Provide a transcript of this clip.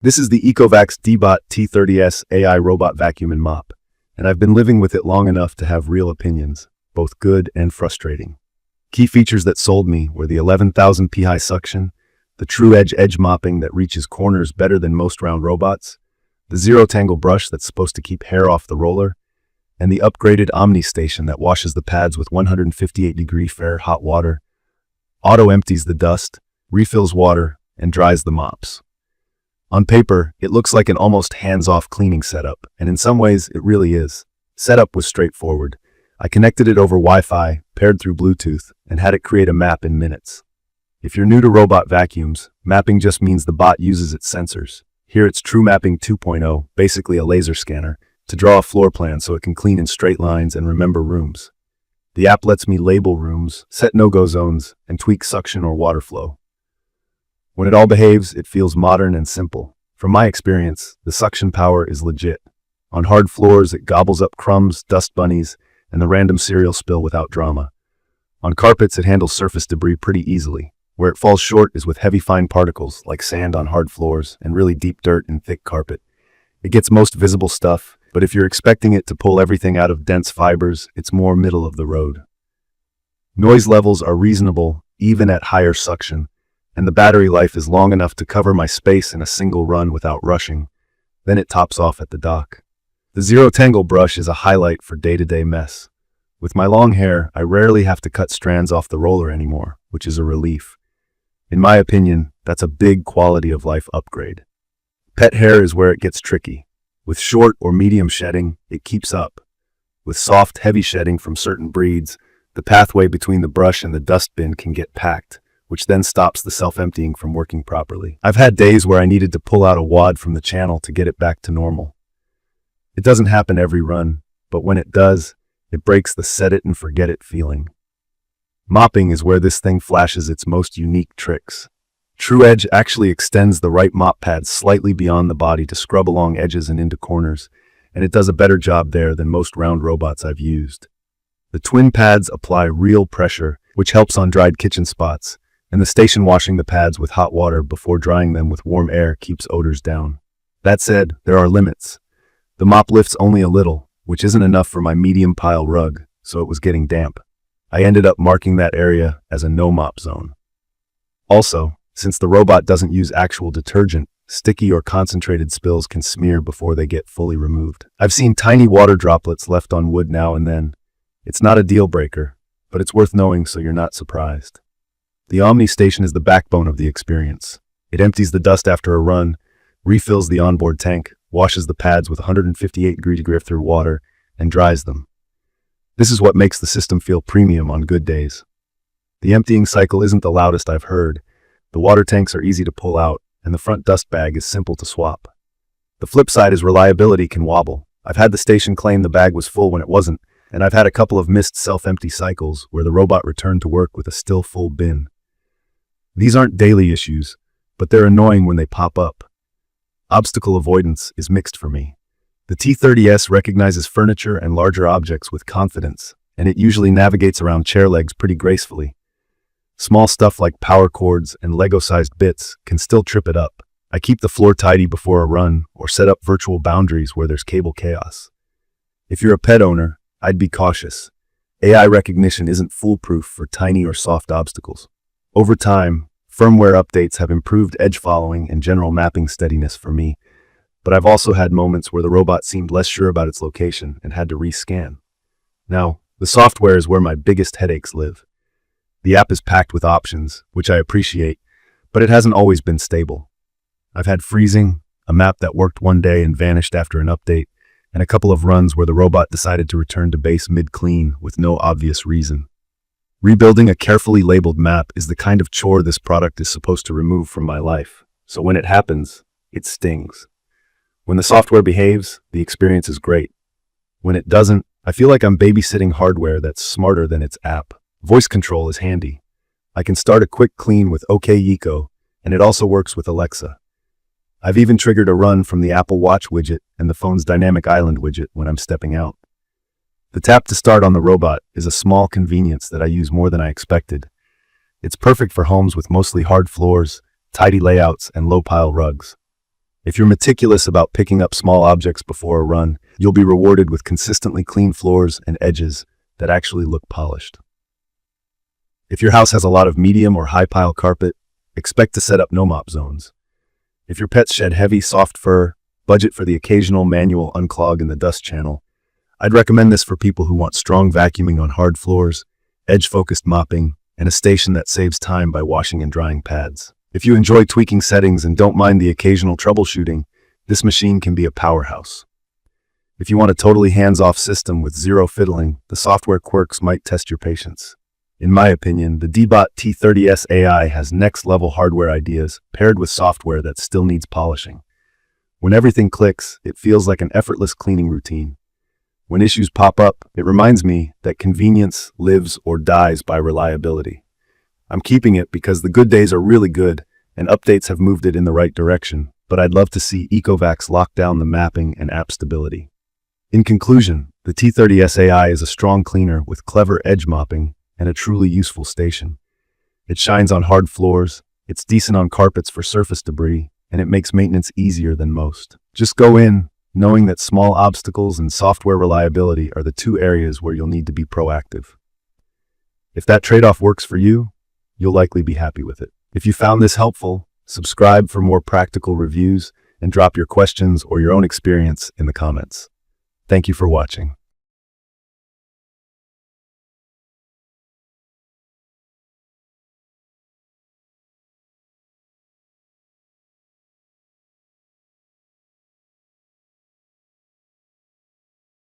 This is the ECOVACS DEEBOT T30S AI robot vacuum and mop, and I've been living with it long enough to have real opinions, both good and frustrating. Key features that sold me were the 11,000 psi suction, the TruEdge edge mopping that reaches corners better than most round robots, the ZeroTangle brush that's supposed to keep hair off the roller, and the upgraded Omni station that washes the pads with 158-degree fair hot water, auto-empties the dust, refills water, and dries the mops. On paper, it looks like an almost hands-off cleaning setup, and in some ways, it really is. Setup was straightforward. I connected it over Wi-Fi, paired through Bluetooth, and had it create a map in minutes. If you're new to robot vacuums, mapping just means the bot uses its sensors. Here it's TruMapping 2.0, basically a laser scanner, to draw a floor plan so it can clean in straight lines and remember rooms. The app lets me label rooms, set no-go zones, and tweak suction or water flow. When it all behaves, it feels modern and simple. From my experience, the suction power is legit. On hard floors, it gobbles up crumbs, dust bunnies, and the random cereal spill without drama. On carpets, it handles surface debris pretty easily. Where it falls short is with heavy fine particles, like sand on hard floors, and really deep dirt in thick carpet. It gets most visible stuff, but if you're expecting it to pull everything out of dense fibers, it's more middle of the road. Noise levels are reasonable, even at higher suction, and the battery life is long enough to cover my space in a single run without rushing. Then it tops off at the dock. The ZeroTangle brush is a highlight for day-to-day mess. With my long hair, I rarely have to cut strands off the roller anymore, which is a relief. In my opinion, that's a big quality of life upgrade. Pet hair is where it gets tricky. With short or medium shedding, it keeps up. With soft, heavy shedding from certain breeds, the pathway between the brush and the dust bin can get packed, which then stops the self-emptying from working properly. I've had days where I needed to pull out a wad from the channel to get it back to normal. It doesn't happen every run, but when it does, it breaks the set-it-and-forget-it feeling. Mopping is where this thing flashes its most unique tricks. TruEdge actually extends the right mop pad slightly beyond the body to scrub along edges and into corners, and it does a better job there than most round robots I've used. The twin pads apply real pressure, which helps on dried kitchen spots, and the station washing the pads with hot water before drying them with warm air keeps odors down. That said, there are limits. The mop lifts only a little, which isn't enough for my medium pile rug, so it was getting damp. I ended up marking that area as a no-mop zone. Also, since the robot doesn't use actual detergent, sticky or concentrated spills can smear before they get fully removed. I've seen tiny water droplets left on wood now and then. It's not a deal breaker, but it's worth knowing so you're not surprised. The Omni station is the backbone of the experience. It empties the dust after a run, refills the onboard tank, washes the pads with 158-degree drift through water, and dries them. This is what makes the system feel premium on good days. The emptying cycle isn't the loudest I've heard. The water tanks are easy to pull out, and the front dust bag is simple to swap. The flip side is reliability can wobble. I've had the station claim the bag was full when it wasn't, and I've had a couple of missed self-empty cycles where the robot returned to work with a still full bin. These aren't daily issues, but they're annoying when they pop up. Obstacle avoidance is mixed for me. The T30S recognizes furniture and larger objects with confidence, and it usually navigates around chair legs pretty gracefully. Small stuff like power cords and Lego-sized bits can still trip it up. I keep the floor tidy before a run or set up virtual boundaries where there's cable chaos. If you're a pet owner, I'd be cautious. AI recognition isn't foolproof for tiny or soft obstacles. Over time, firmware updates have improved edge following and general mapping steadiness for me, but I've also had moments where the robot seemed less sure about its location and had to rescan. Now, the software is where my biggest headaches live. The app is packed with options, which I appreciate, but it hasn't always been stable. I've had freezing, a map that worked one day and vanished after an update, and a couple of runs where the robot decided to return to base mid-clean with no obvious reason. Rebuilding a carefully labeled map is the kind of chore this product is supposed to remove from my life, so when it happens, it stings. When the software behaves, the experience is great. When it doesn't, I feel like I'm babysitting hardware that's smarter than its app. Voice control is handy. I can start a quick clean with OK Eco, and it also works with Alexa. I've even triggered a run from the Apple Watch widget and the phone's dynamic island widget when I'm stepping out. The tap to start on the robot is a small convenience that I use more than I expected. It's perfect for homes with mostly hard floors, tidy layouts, and low-pile rugs. If you're meticulous about picking up small objects before a run, you'll be rewarded with consistently clean floors and edges that actually look polished. If your house has a lot of medium or high pile carpet, expect to set up no-mop zones. If your pets shed heavy, soft fur, budget for the occasional manual unclog in the dust channel. I'd recommend this for people who want strong vacuuming on hard floors, edge-focused mopping, and a station that saves time by washing and drying pads. If you enjoy tweaking settings and don't mind the occasional troubleshooting, this machine can be a powerhouse. If you want a totally hands-off system with zero fiddling, the software quirks might test your patience. In my opinion, the DEEBOT T30S AI has next-level hardware ideas paired with software that still needs polishing. When everything clicks, it feels like an effortless cleaning routine. When issues pop up, it reminds me that convenience lives or dies by reliability. I'm keeping it because the good days are really good and updates have moved it in the right direction, but I'd love to see ECOVACS lock down the mapping and app stability. In conclusion, the T30S AI is a strong cleaner with clever edge mopping and a truly useful station. It shines on hard floors, it's decent on carpets for surface debris, and it makes maintenance easier than most. Just go in, knowing that small obstacles and software reliability are the two areas where you'll need to be proactive. If that trade-off works for you, you'll likely be happy with it. If you found this helpful, subscribe for more practical reviews and drop your questions or your own experience in the comments. Thank you for watching.